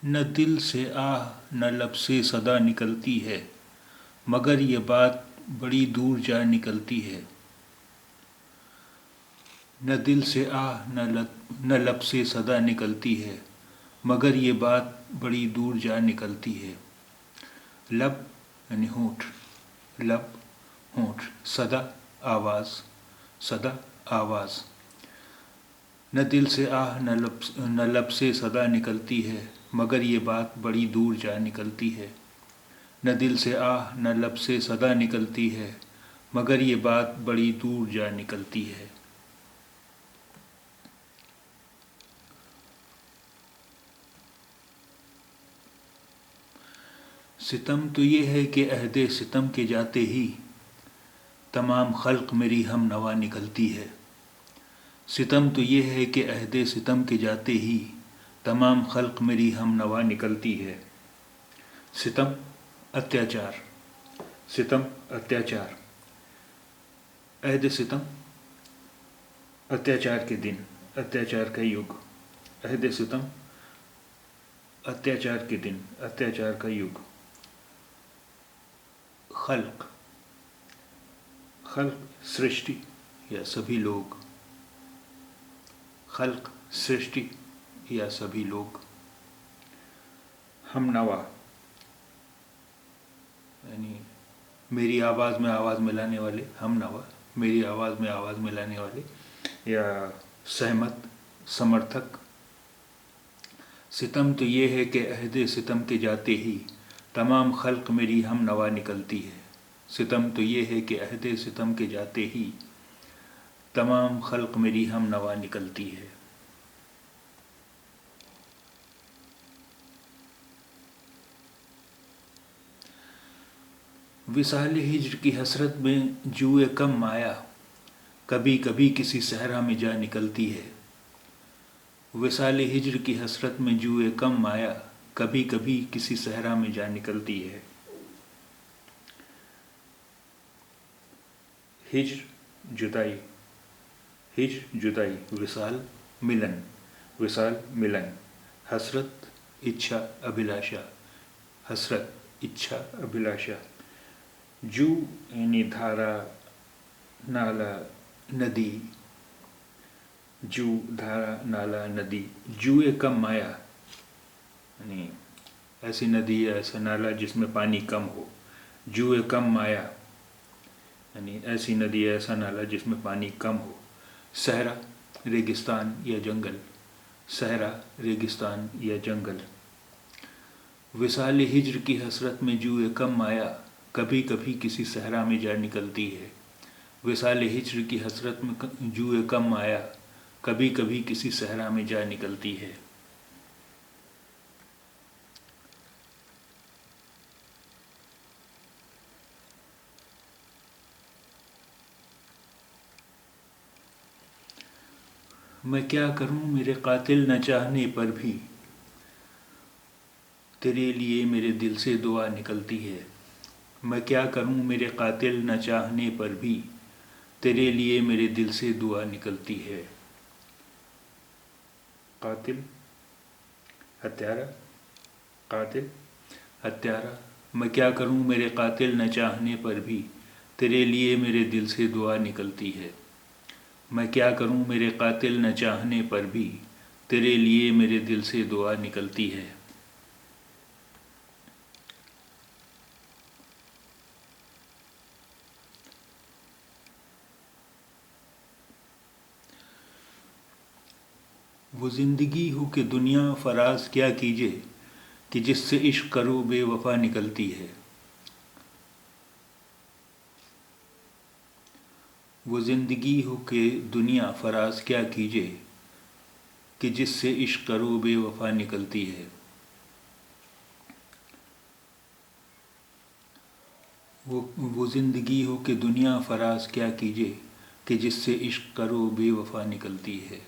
نہ دل سے آہ نہ لب سے صدا نکلتی ہے، مگر یہ بات بڑی دور جا نکلتی ہے۔ نہ دل سے آہ نہ لب سے صدا نکلتی ہے، مگر یہ بات بڑی دور جا نکلتی ہے۔ لب یعنی ہونٹ، لب ہونٹ، صدا آواز، صدا آواز۔ نہ دل سے آہ نہ لب سے صدا نکلتی ہے، مگر یہ بات بڑی دور جا نکلتی ہے۔ نہ دل سے آہ نہ لب سے صدا نکلتی ہے، مگر یہ بات بڑی دور جا نکلتی ہے۔ ستم تو یہ ہے کہ عہد ستم کے جاتے ہی تمام خلق میری ہم نوا نکلتی ہے۔ ستم تو یہ ہے کہ عہد ستم کے جاتے ہی تمام خلق میری ہم نوا نکلتی ہے۔ ستم اتیاچار، ستم اتیاچار، عہد ستم اتیاچار کے دن، اتیاچار کا یگ، عہد ستم اتیاچار کے دن، اتیاچار کا یگ۔ خلق، خلق سرشٹی یا سبھی لوگ، خلق سرشٹی یا سبھی لوگ۔ ہم نوا یعنی میری آواز میں آواز ملانے والے، ہم نوا میری آواز میں آواز ملانے والے یا سہمت، سمرتھک۔ ستم تو یہ ہے کہ عہد ستم کے جاتے ہی تمام خلق میری ہم نوا نکلتی ہے۔ ستم تو یہ ہے کہ عہد ستم کے جاتے ہی تمام خلق میری ہم نوا نکلتی ہے۔ وصال ہجر کی حسرت میں جوئے کم مایا، کبھی کبھی کسی صحرا میں جا نکلتی ہے۔ وصال ہجر کی حسرت میں جوئے کم مایا، کبھی کبھی کسی صحرا میں جا نکلتی ہے۔ ہجر جدائی، ہجر جدائی، وصال ملن، وصال ملن۔ حسرت اچھا ابھلاشا، حسرت اچھا ابھلاشا۔ جو یعنی دھارا، نالا، ندی، جو دھارا نالا ندی۔ جوئے کم مایا یعنی ایسی ندی یا ایسا نالا جس میں پانی کم ہو۔ جوئے کم مایا یعنی ایسی ندی یا ایسا نالا جس میں پانی کم ہو۔ صحرا ریگستان یا جنگل، صحرا ریگستان یا جنگل۔ وصال ہجر کی حسرت میں جوئے کم مایا، کبھی کبھی کسی صحرا میں جا نکلتی ہے۔ وصال ہجر کی حسرت میں جوئے کم مایا، کبھی کبھی کسی صحرا میں جا نکلتی ہے۔ میں کیا کروں میرے قاتل نہ چاہنے پر بھی، تیرے لیے میرے دل سے دعا نکلتی ہے۔ میں کیا کروں میرے قاتل نہ چاہنے پر بھی، تیرے لیے میرے دل سے دعا نکلتی ہے۔ قاتل ہتھیارا، قاتل ہتھیارا۔ میں کیا کروں میرے قاتل نہ چاہنے پر بھی، تیرے لیے میرے دل سے دعا نکلتی ہے۔ میں کیا کروں میرے قاتل نہ چاہنے پر بھی، تیرے لیے میرے دل سے دعا نکلتی ہے۔ وہ زندگی ہو کہ دنیا فراز کیا کیجے، کہ جس سے عشق کرو بے وفا نکلتی ہے۔ وہ زندگی ہو کہ دنیا فراز کیا کیجے، کہ جس سے عشق کرو بے وفا نکلتی ہے۔ وہ زندگی ہو کہ دنیا فراز کیا کیجے، کہ جس سے عشق کرو بے وفا نکلتی ہے۔